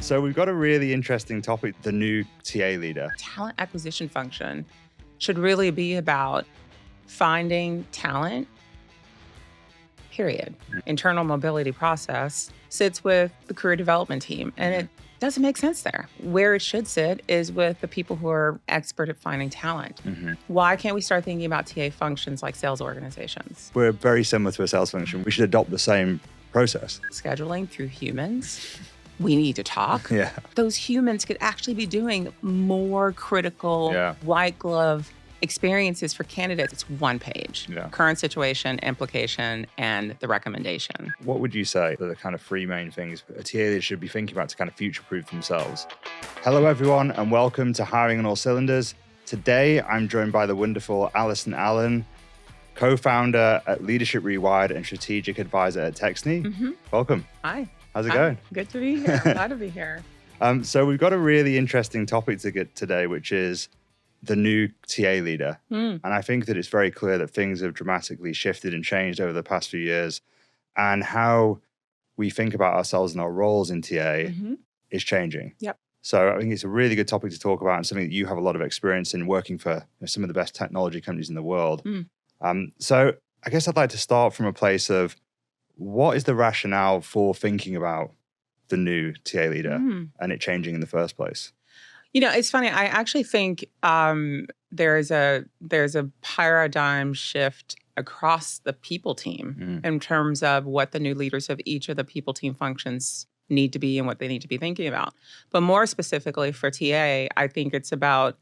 So we've got a really interesting topic, the new TA leader. Talent acquisition function should really be about finding talent, period. Internal mobility process sits with the career development team, and it doesn't make sense there. Where it should sit is with the people who are expert at finding talent. Why can't we start thinking about TA functions like sales organizations? We're very similar to a sales function. We should adopt the same process. Scheduling through humans. We need to talk. Yeah. Those humans could actually be doing more critical white glove experiences for candidates. It's one page. Current situation, implication, and the recommendation. What would you say are the kind of three main things a TA leader should be thinking about to kind of future-proof themselves? Hello, everyone, and welcome to Hiring on All Cylinders. Today, I'm joined by the wonderful Allison Allen, co-founder at Leadership Rewired and strategic advisor at Texni. Welcome. Hi. How's it going? Good to be here. Glad to be here. So we've got a really interesting topic to get today, which is the new TA leader. And I think that it's very clear that things have dramatically shifted and changed over the past few years. And how we think about ourselves and our roles in TA is changing. So I think it's a really good topic to talk about and something that you have a lot of experience in working for some of the best technology companies in the world. So I guess I'd like to start from a place of what is the rationale for thinking about the new TA leader and it changing in the first place? You know, it's funny. I actually think there's a paradigm shift across the people team in terms of what the new leaders of each of the people team functions need to be and what they need to be thinking about. But more specifically for TA, I think it's about,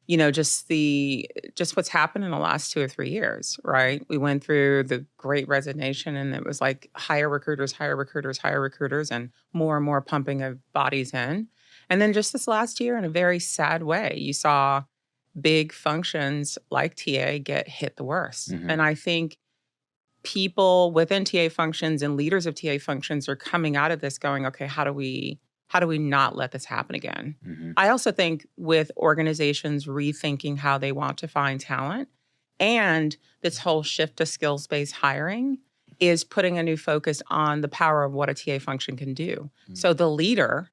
you know, just what's happened in the last 2 or 3 years, right? We went through the Great Resignation, and it was like hire recruiters, and more pumping of bodies in. And then just this last year, in a very sad way, you saw big functions like TA get hit the worst. And I think people within TA functions and leaders of TA functions are coming out of this going, okay, how do we not let this happen again? I also think with organizations rethinking how they want to find talent and this whole shift to skills-based hiring is putting a new focus on the power of what a TA function can do. So the leader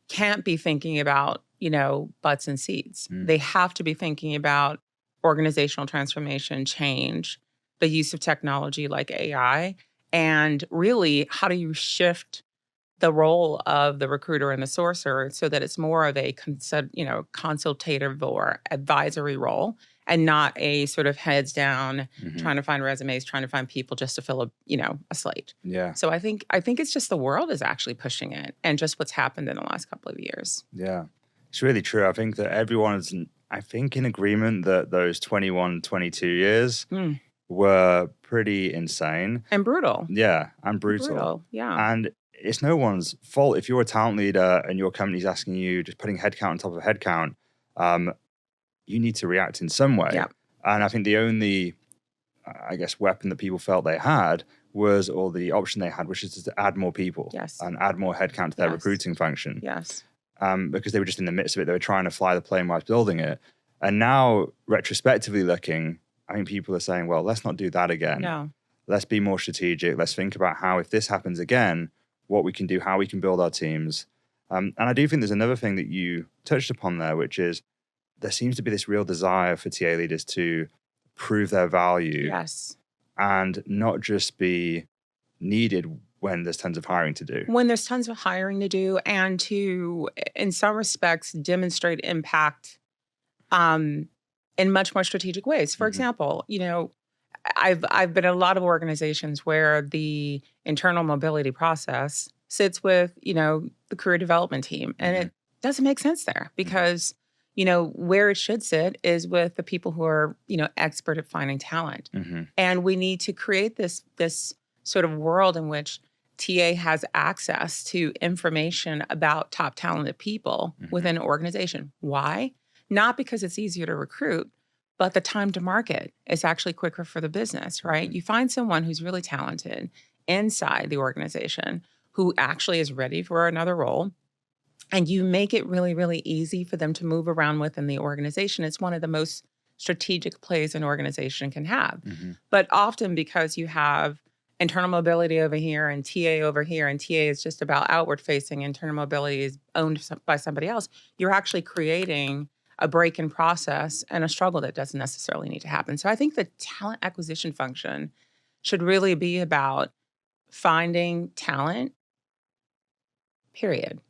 can't be thinking about, you know, butts and seats. They have to be thinking about organizational transformation, change, the use of technology like AI, and really how do you shift the role of the recruiter and the sourcer so that it's more of a consultative or advisory role and not a sort of heads down trying to find resumes, trying to find people just to fill a slate. So I think it's just the world is actually pushing it and just what's happened in the last couple of years. Yeah, it's really true. I think that everyone is, in agreement that those 21, 22 years were pretty insane. And brutal. Yeah, and brutal. Yeah. And it's no one's fault. If you're a talent leader and your company's asking you, just putting headcount on top of headcount, you need to react in some way. And I think the only, weapon that people felt they had was, or the option they had, which is to add more people and add more headcount to their recruiting function. Because they were just in the midst of it. They were trying to fly the plane whilst building it. And now, retrospectively looking, I think people are saying, well, let's not do that again. Let's be more strategic. Let's think about how, if this happens again, what we can do, how we can build our teams. And I do think there's another thing that you touched upon there, which is there seems to be this real desire for TA leaders to prove their value and not just be needed when there's tons of hiring to do. When there's tons of hiring to do and to, in some respects, demonstrate impact in much more strategic ways. For example, you know, I've been in a lot of organizations where the internal mobility process sits with, you know, the career development team. And it doesn't make sense there because, you know, where it should sit is with the people who are, you know, expert at finding talent. And we need to create this sort of world in which TA has access to information about top talented people within an organization. Why? Not because it's easier to recruit, but the time to market is actually quicker for the business, right? You find someone who's really talented inside the organization who actually is ready for another role, and you make it really, really easy for them to move around within the organization. It's one of the most strategic plays an organization can have. But often because you have internal mobility over here and TA over here, and TA is just about outward facing, internal mobility is owned by somebody else, you're actually creating a break in process and a struggle that doesn't necessarily need to happen. So I think the talent acquisition function should really be about finding talent, period.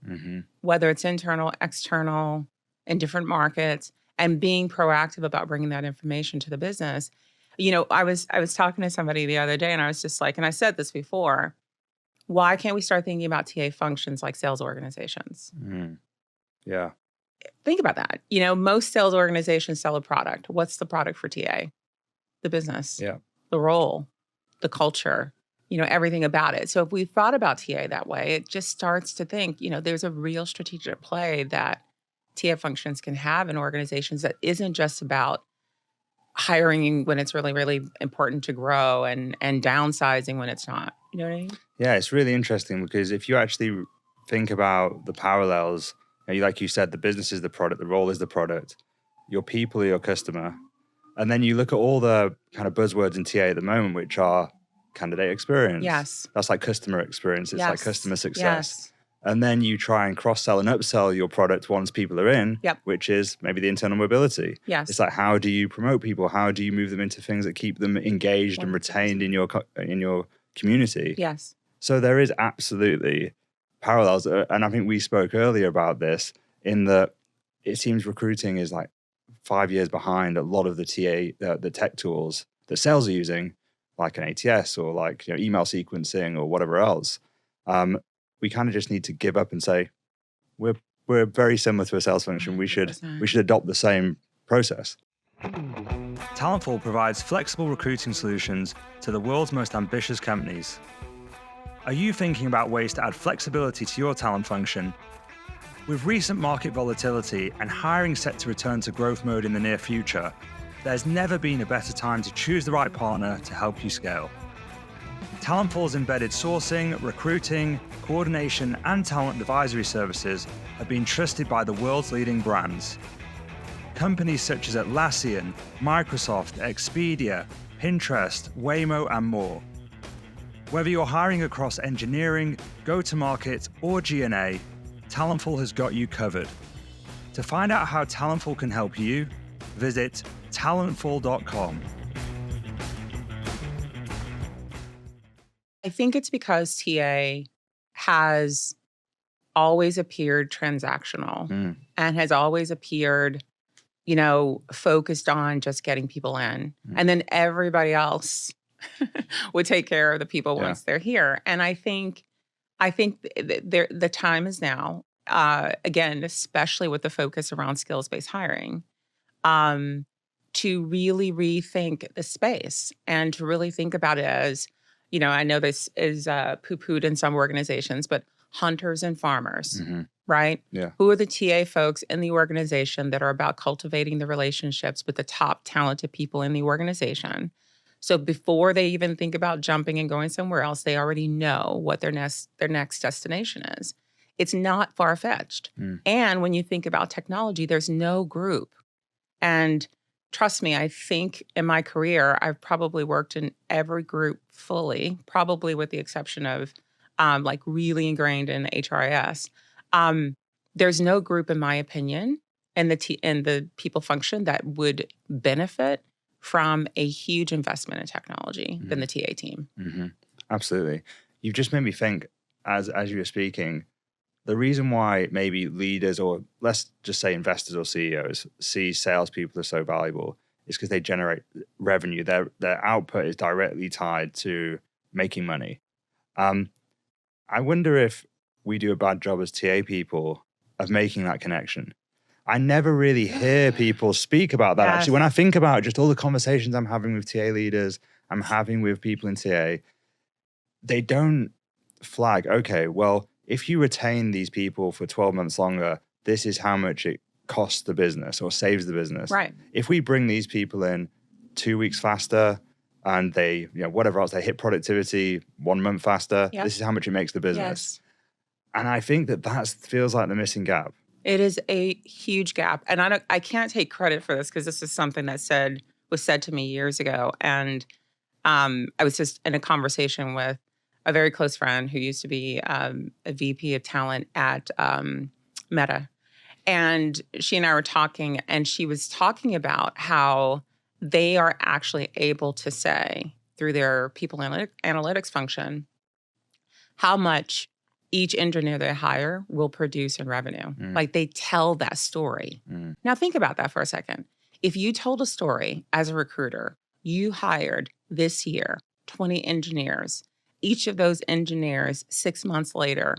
Whether it's internal, external, in different markets, and being proactive about bringing that information to the business. I was talking to somebody the other day, and I was just like, and I said this before, why can't we start thinking about TA functions like sales organizations? Yeah. Think about that. Most sales organizations sell a product. What's the product for TA? The business, the role, the culture, everything about it. So if we thought about TA that way, it just starts to think, there's a real strategic play that TA functions can have in organizations that isn't just about hiring when it's really, really important to grow and downsizing when it's not. You know what I mean? Yeah, it's really interesting because if you actually think about the parallels, like you said, the business is the product, the role is the product, your people are your customer. And then you look at all the kind of buzzwords in TA at the moment, which are candidate experience. Yes. That's like customer experience. It's like customer success. Yes. And then you try and cross-sell and upsell your product once people are in, which is maybe the internal mobility. Yes. It's like, how do you promote people? How do you move them into things that keep them engaged 100%. And retained in your community? Yes. So there is absolutely parallels. And I think we spoke earlier about this in that it seems recruiting is like 5 years behind a lot of the the tech tools that sales are using, like an ATS or like email sequencing or whatever else. We kind of just need to give up and say, we're very similar to a sales function. 100%. We should adopt the same process. Talentful provides flexible recruiting solutions to the world's most ambitious companies. Are you thinking about ways to add flexibility to your talent function? With recent market volatility and hiring set to return to growth mode in the near future, there's never been a better time to choose the right partner to help you scale. Talentful's embedded sourcing, recruiting, coordination, and talent advisory services have been trusted by the world's leading brands. Companies such as Atlassian, Microsoft, Expedia, Pinterest, Waymo, and more. Whether you're hiring across engineering, go-to-market, or G&A, Talentful has got you covered. To find out how Talentful can help you, visit talentful.com. I think it's because TA has always appeared transactional and has always appeared, focused on just getting people in. And then everybody else would take care of the people once they're here. And I think the time is now, again, especially with the focus around skills-based hiring, to really rethink the space and to really think about it as, I know this is poo-pooed in some organizations, but hunters and farmers, right? Yeah. Who are the TA folks in the organization that are about cultivating the relationships with the top talented people in the organization? So before they even think about jumping and going somewhere else, they already know what their next destination is. It's not far-fetched. And when you think about technology, there's no group. And trust me, I think in my career, I've probably worked in every group fully, probably with the exception of like really ingrained in HRIS. There's no group, in my opinion, in the people function that would benefit from a huge investment in technology than the TA team. Absolutely. You've just made me think, as you were speaking, the reason why maybe leaders, or let's just say investors or CEOs, see salespeople as so valuable is because they generate revenue. Their output is directly tied to making money. I wonder if we do a bad job as TA people of making that connection. I never really hear people speak about that. Actually, when I think about just all the conversations I'm having with TA leaders, I'm having with people in TA, they don't flag, okay, well, if you retain these people for 12 months longer, this is how much it costs the business or saves the business. Right. If we bring these people in 2 weeks faster and they, whatever else, they hit productivity 1 month faster, this is how much it makes the business. Yes. And I think that feels like the missing gap. It is a huge gap. And I can't take credit for this because this is something that was said to me years ago. And I was just in a conversation with a very close friend who used to be a VP of talent at Meta. And she and I were talking, and she was talking about how they are actually able to say through their people analytics function how much each engineer they hire will produce in revenue. Like they tell that story. Now think about that for a second. If you told a story as a recruiter, you hired this year 20 engineers. Each of those engineers 6 months later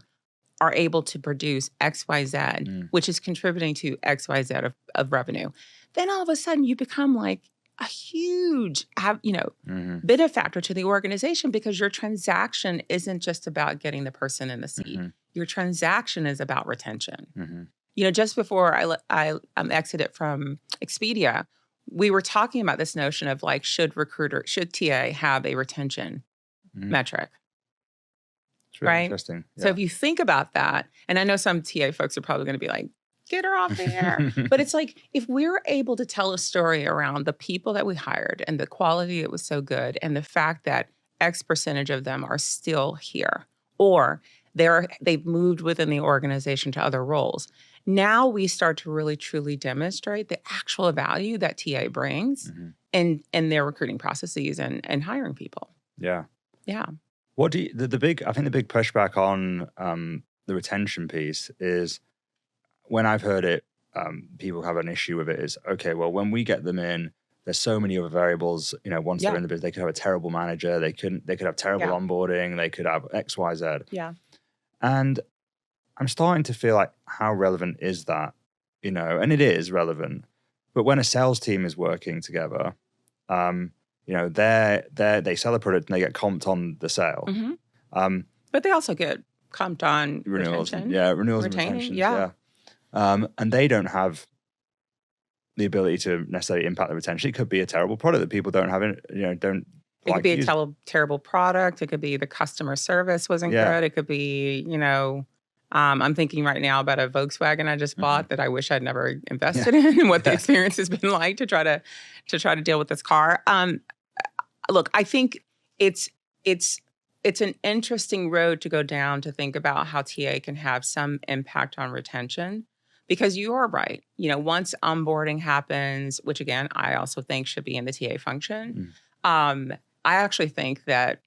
are able to produce XYZ, which is contributing to XYZ of revenue. Then all of a sudden you become like a huge, benefactor to the organization because your transaction isn't just about getting the person in the seat. Your transaction is about retention. Just before I exited from Expedia, we were talking about this notion of like, should TA have a retention metric? It's really right? interesting. Yeah. So if you think about that, and I know some TA folks are probably going to be like, get her off the air. But it's like, if we're able to tell a story around the people that we hired and the quality that was so good and the fact that X percentage of them are still here or they've moved within the organization to other roles, now we start to really truly demonstrate the actual value that TA brings in their recruiting processes and hiring people. Yeah. Yeah. What do you, the big pushback on the retention piece is, when I've heard it, people have an issue with it, is, okay, well, when we get them in, there's so many other variables, once they're in the business, they could have a terrible manager, they could have terrible onboarding, they could have X, Y, Z. Yeah. And I'm starting to feel like, how relevant is that? And it is relevant. But when a sales team is working together, they sell a product and they get comped on the sale. But they also get comped on renewals. Retention. Renewals and Retaining, retentions. yeah. And they don't have the ability to necessarily impact the retention. It could be a terrible product that people don't have, don't. It could be a terrible product. It could be the customer service wasn't good. It could be, I'm thinking right now about a Volkswagen I just bought that I wish I'd never invested in, and what the experience has been like to try to deal with this car. Look, I think it's an interesting road to go down to think about how TA can have some impact on retention, because you are right. Once onboarding happens, which again I also think should be in the TA function. I actually think that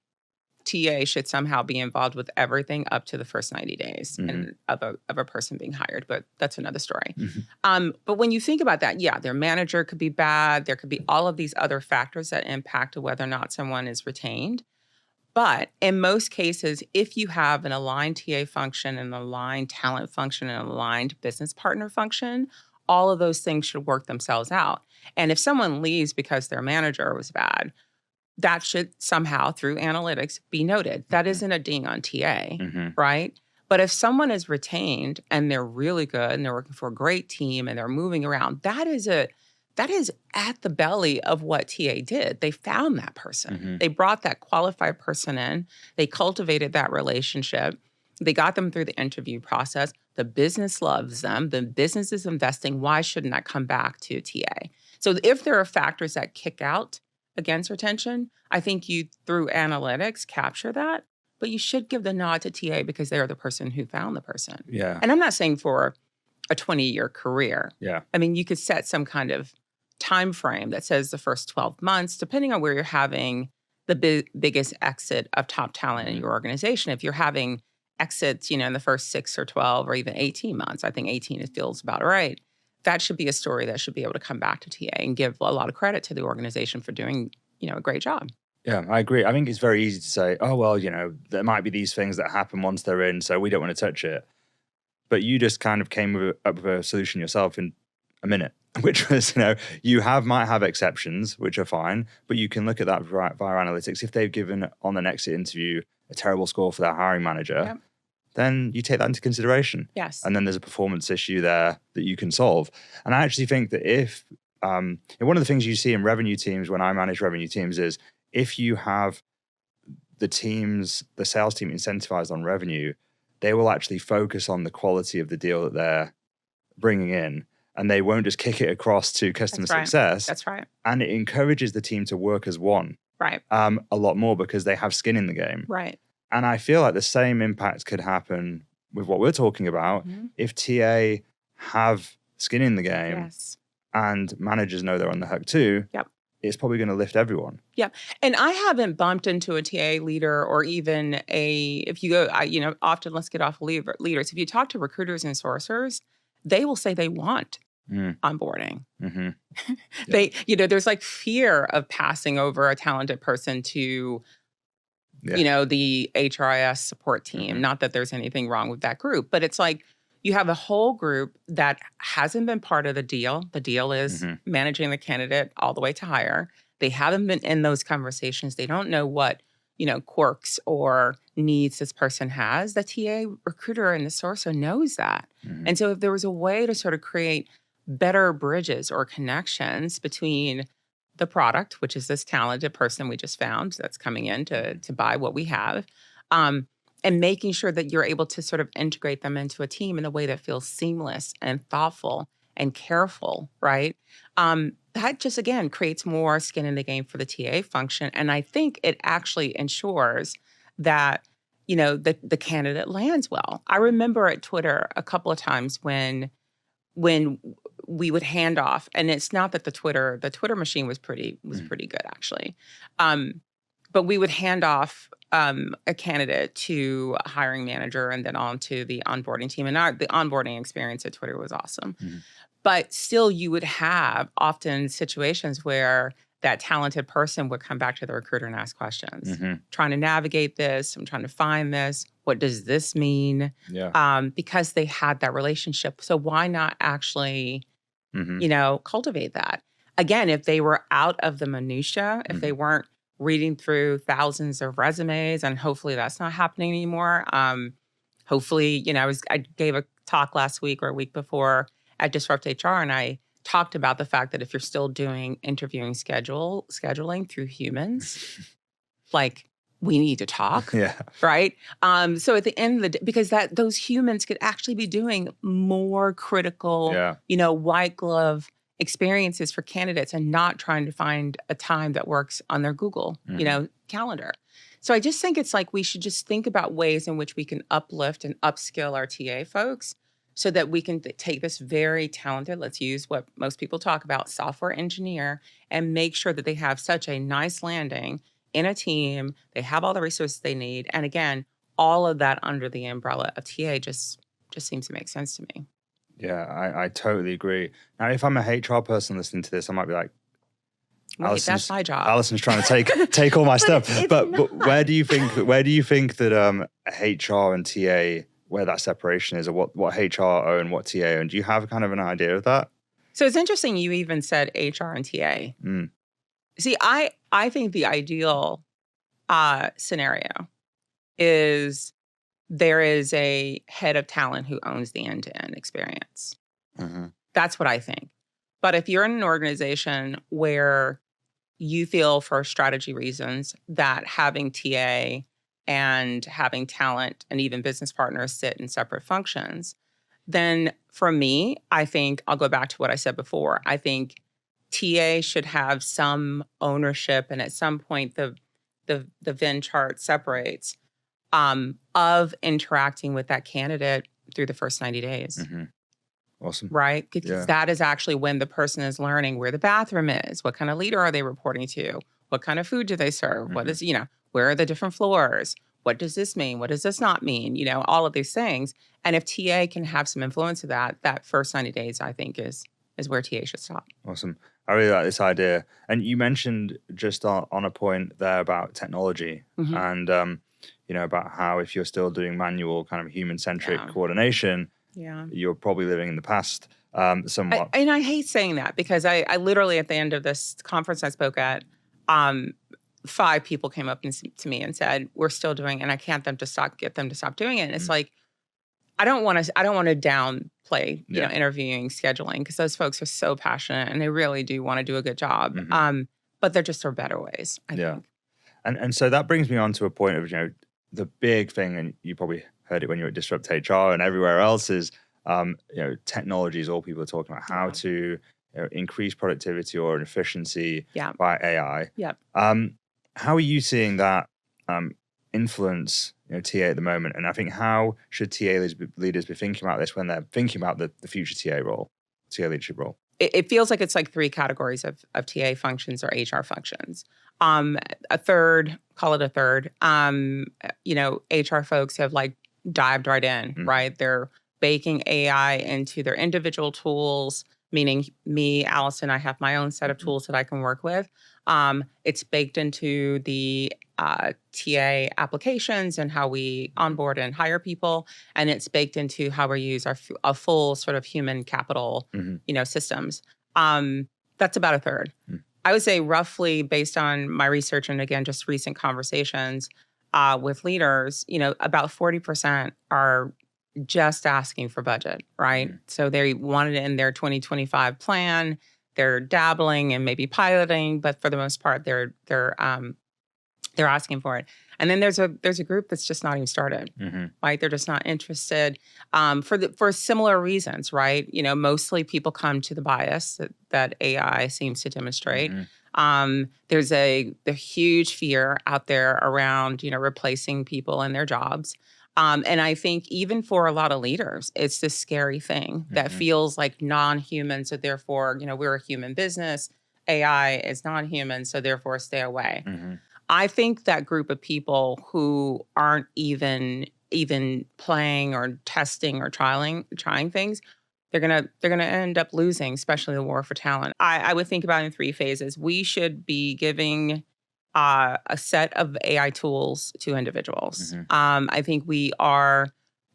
TA should somehow be involved with everything up to the first 90 days of a person being hired, but that's another story. But when you think about that, their manager could be bad. There could be all of these other factors that impact whether or not someone is retained. But in most cases, if you have an aligned TA function, an aligned talent function, an aligned business partner function, all of those things should work themselves out. And if someone leaves because their manager was bad, that should somehow, through analytics, be noted. That isn't a ding on TA, right? But if someone is retained and they're really good and they're working for a great team and they're moving around, that is at the belly of what TA did. They found that person. They brought that qualified person in. They cultivated that relationship. They got them through the interview process. The business loves them. The business is investing. Why shouldn't that come back to TA? So if there are factors that kick out against retention, I think you, through analytics, capture that. But you should give the nod to TA because they're the person who found the person. Yeah. And I'm not saying for a 20-year career. Yeah. I mean, you could set some kind of time frame that says the first 12 months, depending on where you're having the biggest exit of top talent in your organization. If you're having exits, in the first 6 or 12 or even 18 months, I think 18 feels about right. That should be a story that should be able to come back to TA and give a lot of credit to the organization for doing, a great job. Yeah, I agree. I think it's very easy to say, oh, well, there might be these things that happen once they're in, so we don't want to touch it. But you just kind of came up with a solution yourself in a minute, which was, you might have exceptions, which are fine, but you can look at that via analytics. If they've given on an exit interview a terrible score for their hiring manager, then you take that into consideration. Yes. And then there's a performance issue there that you can solve. And I actually think that if, one of the things you see in revenue teams when I manage revenue teams is, if you have the sales team incentivized on revenue, they will actually focus on the quality of the deal that they're bringing in, and they won't just kick it across to customer success. That's right. And it encourages the team to work as one. Right. A lot more because they have skin in the game. Right. And I feel like the same impact could happen with what we're talking about if TA have skin in the game Yes. and managers know they're on the hook too. Yep. It's probably going to lift everyone. Yeah. And I haven't bumped into a TA leader or even if you go, often let's get off leaders. If you talk to recruiters and sourcers, they will say they want onboarding. They, there's like fear of passing over a talented person to, the HRIS support team. Not that there's anything wrong with that group, but it's like you have a whole group that hasn't been part of the deal. The deal is managing the candidate all the way to hire. They haven't been in those conversations. They don't know what, quirks or needs this person has. The TA recruiter and the sourcer knows that. And so if there was a way to sort of create better bridges or connections between the product, which is this talented person we just found that's coming in to buy what we have, and making sure that you're able to sort of integrate them into a team in a way that feels seamless and thoughtful and careful, right? That just, again, creates more skin in the game for the TA function. And I think it actually ensures that, the candidate lands well. I remember at Twitter a couple of times when we would hand off, and it's not that the Twitter machine was pretty good, actually. But we would hand off a candidate to a hiring manager and then on to the onboarding team. And the onboarding experience at Twitter was awesome. But still, you would have often situations where that talented person would come back to the recruiter and ask questions. Trying to navigate this, I'm trying to find this. What does this mean? Because they had that relationship. So why not actually, cultivate that? Again, if they were out of the minutia, if they weren't reading through thousands of resumes, and hopefully that's not happening anymore. Hopefully, I gave a talk last week or a week before at Disrupt HR, and I talked about the fact that if you're still doing interviewing scheduling through humans, like, we need to talk, right? So at the end of the day, because those humans could actually be doing more critical, white glove experiences for candidates and not trying to find a time that works on their Google, calendar. So I just think it's like we should just think about ways in which we can uplift and upskill our TA folks so that we can take this very talented, let's use what most people talk about, software engineer, and make sure that they have such a nice landing in a team. They have all the resources they need. And again, all of that under the umbrella of TA just seems to make sense to me. Yeah, I totally agree. Now, if I'm a HR person listening to this, I might be like, Wait, that's my job. Allison's trying to take all my stuff. But where do you think that HR and TA, where that separation is, or what HR own, what TA own? Do you have kind of an idea of that? So it's interesting you even said HR and TA. See, I think the ideal scenario is there is a head of talent who owns the end-to-end experience. That's what I think. But if you're in an organization where you feel for strategy reasons that having TA and having talent and even business partners sit in separate functions, then for me, I think I'll go back to what I said before. I think TA should have some ownership, and at some point the Venn chart separates of interacting with that candidate through the first 90 days. Awesome. Right? Because that is actually when the person is learning where the bathroom is, what kind of leader are they reporting to, what kind of food do they serve, what is, where are the different floors, what does this mean, what does this not mean, all of these things. And if TA can have some influence of that first 90 days, I think is where TA should stop. Awesome. I really like this idea. And you mentioned just on a point there about technology and, about how if you're still doing manual kind of human-centric coordination, you're probably living in the past somewhat. And I hate saying that because I literally at the end of this conference I spoke at, 5 people came up to me and said, "We're still doing it," and I can't get them to stop doing it. And it's like, I don't want to downplay, interviewing, scheduling, because those folks are so passionate and they really do want to do a good job. But there just are better ways, I think. And so that brings me on to a point of, the big thing, and you probably heard it when you were at Disrupt HR and everywhere else, is, technology is all people are talking about, how to increase productivity or efficiency by AI. How are you seeing that influence TA at the moment? And I think how should TA leaders be thinking about this when they're thinking about the future TA role, TA leadership role? It feels like it's like three categories of TA functions or HR functions. A third, call it a third, HR folks have like dived right in, right? They're baking AI into their individual tools, meaning me, Allison, I have my own set of tools that I can work with. It's baked into the TA applications and how we onboard and hire people, and it's baked into how we use our full sort of human capital, systems. That's about a third. I would say roughly, based on my research and again just recent conversations with leaders, about 40% are just asking for budget, right? So they want it in their 2025 plan. They're dabbling and maybe piloting, but for the most part, they're asking for it. And then there's a group that's just not even started, right? They're just not interested for similar reasons, right? Mostly people come to the bias that AI seems to demonstrate. There's the huge fear out there around replacing people in their jobs. And I think even for a lot of leaders, it's this scary thing that feels like non-human. So therefore, we're a human business. AI is non-human, so therefore stay away. I think that group of people who aren't even playing or testing or trying things, they're gonna end up losing, especially the war for talent. I would think about it in three phases. We should be giving a set of AI tools to individuals. I think we are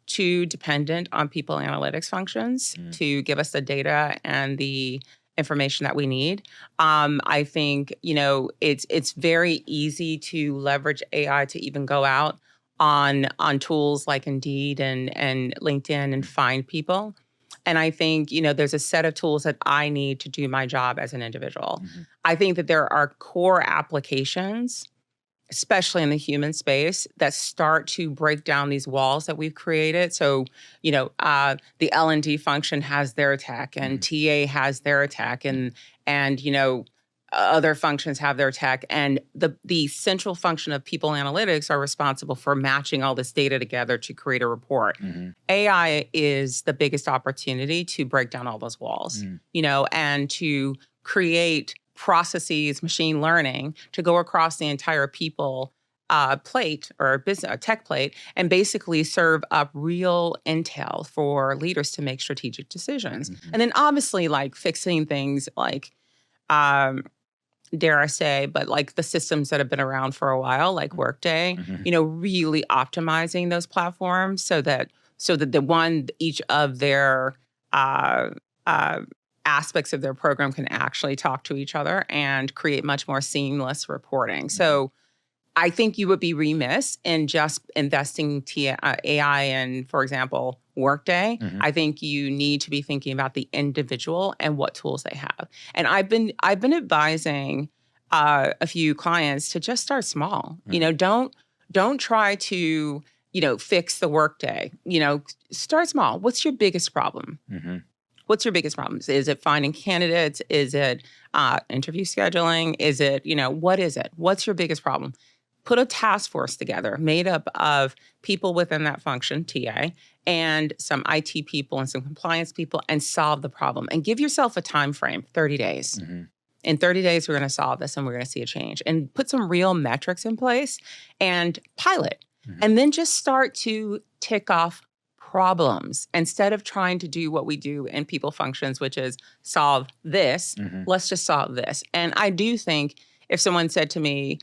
too dependent on people analytics functions to give us the data and the information that we need. I think, it's very easy to leverage AI to even go out on tools like Indeed and LinkedIn and find people. And I think, there's a set of tools that I need to do my job as an individual. I think that there are core applications, especially in the human space, that start to break down these walls that we've created. So, the L&D function has their tech, and TA has their tech, and other functions have their tech, and the central function of people analytics are responsible for matching all this data together to create a report. AI is the biggest opportunity to break down all those walls, and to create processes, machine learning, to go across the entire people plate or business tech plate, and basically serve up real intel for leaders to make strategic decisions. And then obviously like fixing things like dare I say, but like the systems that have been around for a while, like Workday, really optimizing those platforms so that each of their aspects of their program can actually talk to each other and create much more seamless reporting. So I think you would be remiss in just investing AI in, for example, Workday. I think you need to be thinking about the individual and what tools they have. And I've been advising a few clients to just start small. Don't try to fix the Workday. Start small. What's your biggest problem? What's your biggest problems? Is it finding candidates? Is it interview scheduling? Is it, what is it? What's your biggest problem? Put a task force together made up of people within that function, TA, and some IT people and some compliance people, and solve the problem. And give yourself a time frame, 30 days. In 30 days, we're going to solve this and we're going to see a change. And put some real metrics in place and pilot. And then just start to tick off problems. Instead of trying to do what we do in people functions, which is solve this, let's just solve this. And I do think if someone said to me,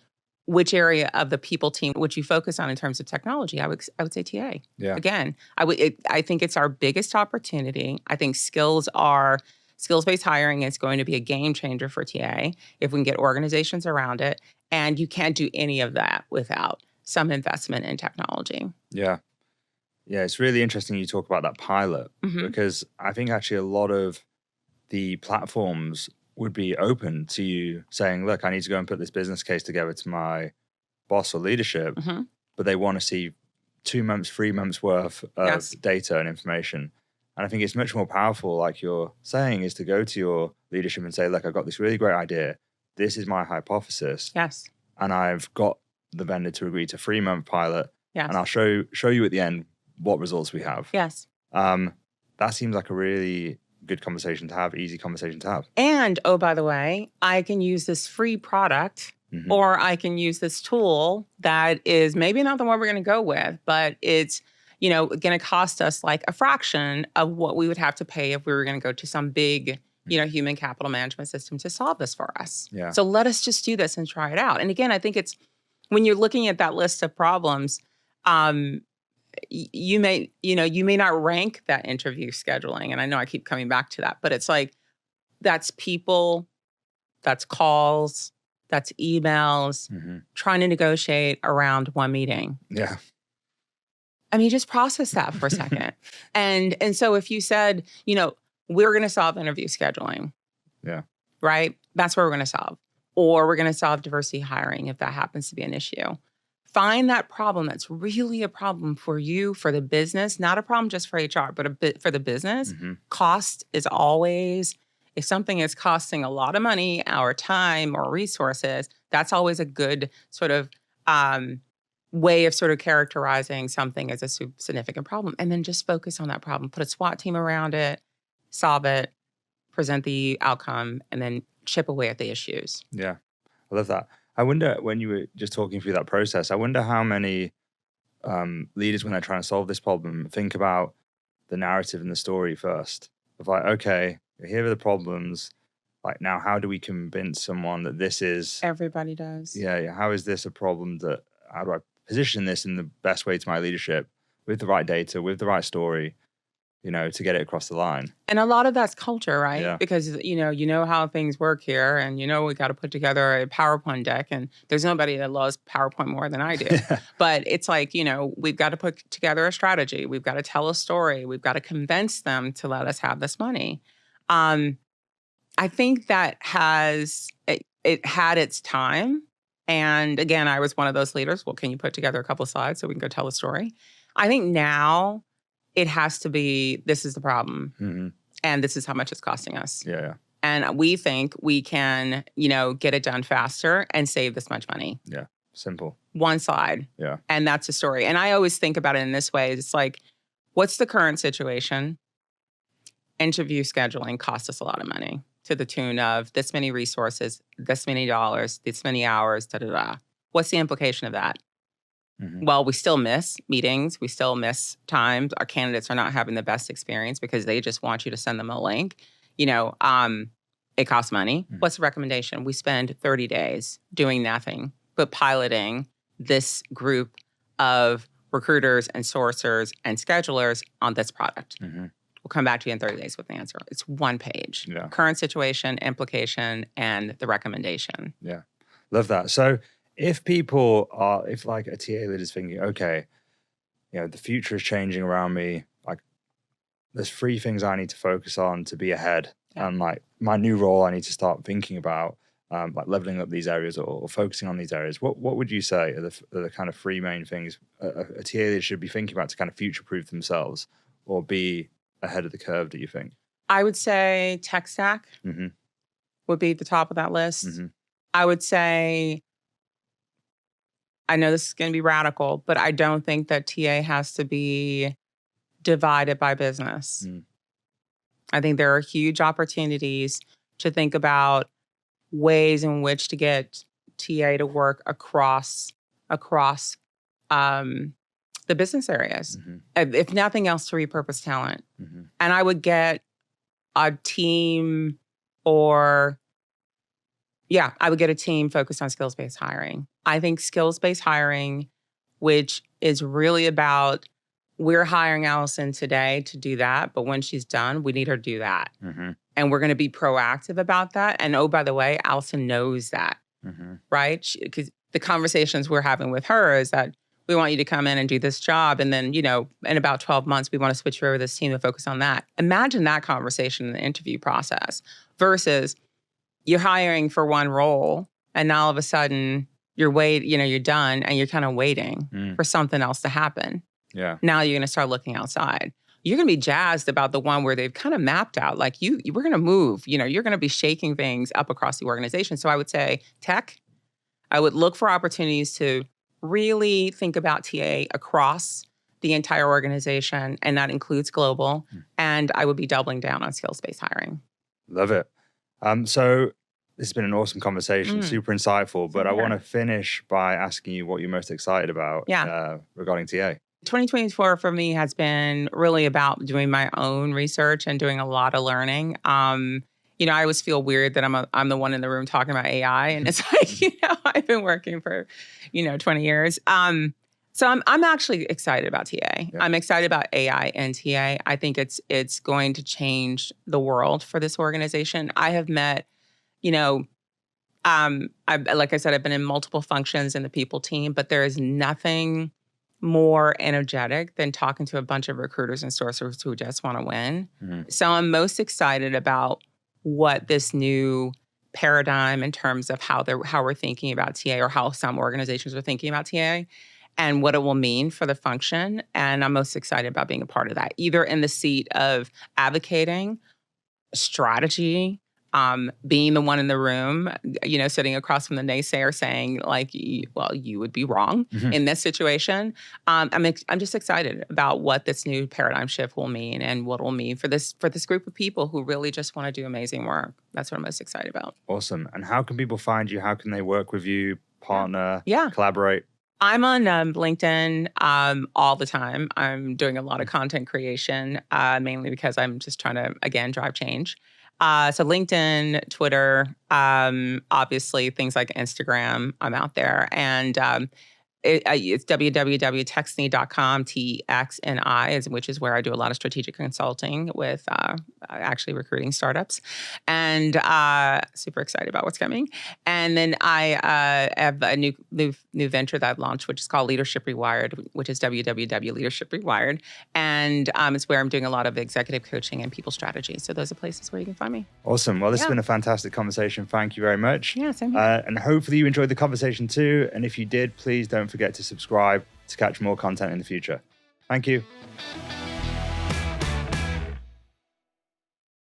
which area of the people team would you focus on in terms of technology, I would say TA. Yeah. Again, I think it's our biggest opportunity. I think skills-based hiring is going to be a game changer for TA if we can get organizations around it. And you can't do any of that without some investment in technology. Yeah. Yeah, it's really interesting you talk about that pilot because I think actually a lot of the platforms would be open to you saying, look, I need to go and put this business case together to my boss or leadership, but they want to see 2 months, 3 months worth of data and information. And I think it's much more powerful, like you're saying, is to go to your leadership and say, look, I've got this really great idea. This is my hypothesis. Yes. and I've got the vendor to agree to 3-month pilot, Yes. and I'll show you at the end what results we have. Yes. That seems like a really good conversation to have, easy conversation to have. And, oh, by the way, I can use this free product or I can use this tool that is maybe not the one we're going to go with, but it's, going to cost us like a fraction of what we would have to pay if we were going to go to some big, human capital management system to solve this for us. Yeah. So let us just do this and try it out. And again, I think it's when you're looking at that list of problems, you may not rank that interview scheduling. And I know I keep coming back to that, but it's like, that's people, that's calls, that's emails, trying to negotiate around one meeting. Yeah. I mean, just process that for a second. And so if you said, we're going to solve interview scheduling. Yeah. Right? That's what we're going to solve. Or we're going to solve diversity hiring if that happens to be an issue. Find that problem that's really a problem for you, for the business, not a problem just for HR, but a bit for the business. Cost is always, if something is costing a lot of money, our time or resources, that's always a good sort of way of sort of characterizing something as a significant problem. And then just focus on that problem. Put a SWAT team around it, solve it, present the outcome, and then chip away at the issues. Yeah, I love that. I wonder, when you were just talking through that process, I wonder how many leaders, when they're trying to solve this problem, think about the narrative and the story first. Of like, okay, here are the problems. Like, now, how do we convince someone that this is... Everybody does. Yeah. How is this a problem how do I position this in the best way to my leadership with the right data, with the right story, to get it across the line? And a lot of that's culture, right? Yeah. Because, you know how things work here, and we got to put together a PowerPoint deck, and there's nobody that loves PowerPoint more than I do. But it's like, we've got to put together a strategy. We've got to tell a story. We've got to convince them to let us have this money. I think that it had its time. And again, I was one of those leaders. Well, can you put together a couple of slides so we can go tell a story? I think now it has to be, this is the problem. And this is how much it's costing us. Yeah. And we think we can, get it done faster and save this much money. Yeah. Simple. One slide. Yeah. And that's the story. And I always think about it in this way. It's like, what's the current situation? Interview scheduling costs us a lot of money, to the tune of this many resources, this many dollars, this many hours, da-da-da. What's the implication of that? Well, we still miss meetings. We still miss times. Our candidates are not having the best experience because they just want you to send them a link. It costs money. What's the recommendation? We spend 30 days doing nothing but piloting this group of recruiters and sourcers and schedulers on this product. We'll come back to you in 30 days with the answer. It's one page. Yeah. Current situation, implication, and the recommendation. Yeah. Love that. So if like a TA leader is thinking, okay, the future is changing around me, like there's 3 things I need to focus on to be ahead. Yeah. And like my new role, I need to start thinking about like leveling up these areas or focusing on these areas. What would you say are the kind of 3 main things a TA leader should be thinking about to kind of future-proof themselves or be ahead of the curve, do you think? I would say tech stack would be at the top of that list. I would say, I know this is going to be radical, but I don't think that TA has to be divided by business. I think there are huge opportunities to think about ways in which to get TA to work across the business areas, if nothing else, to repurpose talent. And I would get a team I would get a team focused on skills-based hiring. I think skills-based hiring, which is really about, we're hiring Allison today to do that, but when she's done, we need her to do that. And we're going to be proactive about that. And oh, by the way, Allison knows that, right? Because the conversations we're having with her is that we want you to come in and do this job. And then, in about 12 months, we want to switch you over to this team and focus on that. Imagine that conversation in the interview process versus you're hiring for one role and now all of a sudden you're done and you're kind of waiting for something else to happen. Yeah. Now you're going to start looking outside. You're going to be jazzed about the one where they've kind of mapped out, like we're going to move, you're going to be shaking things up across the organization. So I would say tech, I would look for opportunities to really think about TA across the entire organization, and that includes global. And I would be doubling down on skills-based hiring. Love it. So this has been an awesome conversation, super insightful, but I want to finish by asking you what you're most excited about regarding TA. 2024 for me has been really about doing my own research and doing a lot of learning. You know, I always feel weird that I'm the one in the room talking about AI, and it's like, you know, I've been working for, 20 years. So I'm actually excited about TA. Yeah. I'm excited about AI and TA. I think it's going to change the world for this organization. I have met, like I said, I've been in multiple functions in the people team, but there is nothing more energetic than talking to a bunch of recruiters and sourcers who just want to win. So I'm most excited about what this new paradigm in terms of how we're thinking about TA, or how some organizations are thinking about TA, and what it will mean for the function. And I'm most excited about being a part of that, either in the seat of advocating, strategy, being the one in the room, sitting across from the naysayer saying, like, well, you would be wrong in this situation. I'm just excited about what this new paradigm shift will mean, and what it will mean for this group of people who really just want to do amazing work. That's what I'm most excited about. Awesome. And how can people find you? How can they work with you, partner, collaborate? I'm on LinkedIn all the time. I'm doing a lot of content creation, mainly because I'm just trying to, again, drive change. So LinkedIn, Twitter, obviously things like Instagram, I'm out there. And it's www.texni.com, TXNI, which is where I do a lot of strategic consulting with actually recruiting startups. And super excited about what's coming. And then I have a new venture that I've launched, which is called Leadership Rewired, which is www.Leadership Rewired. And it's where I'm doing a lot of executive coaching and people strategy. So those are places where you can find me. Awesome. Well, this has been a fantastic conversation. Thank you very much. Yeah, same here. And hopefully you enjoyed the conversation too. And if you did, please don't forget to subscribe to catch more content in the future. Thank you.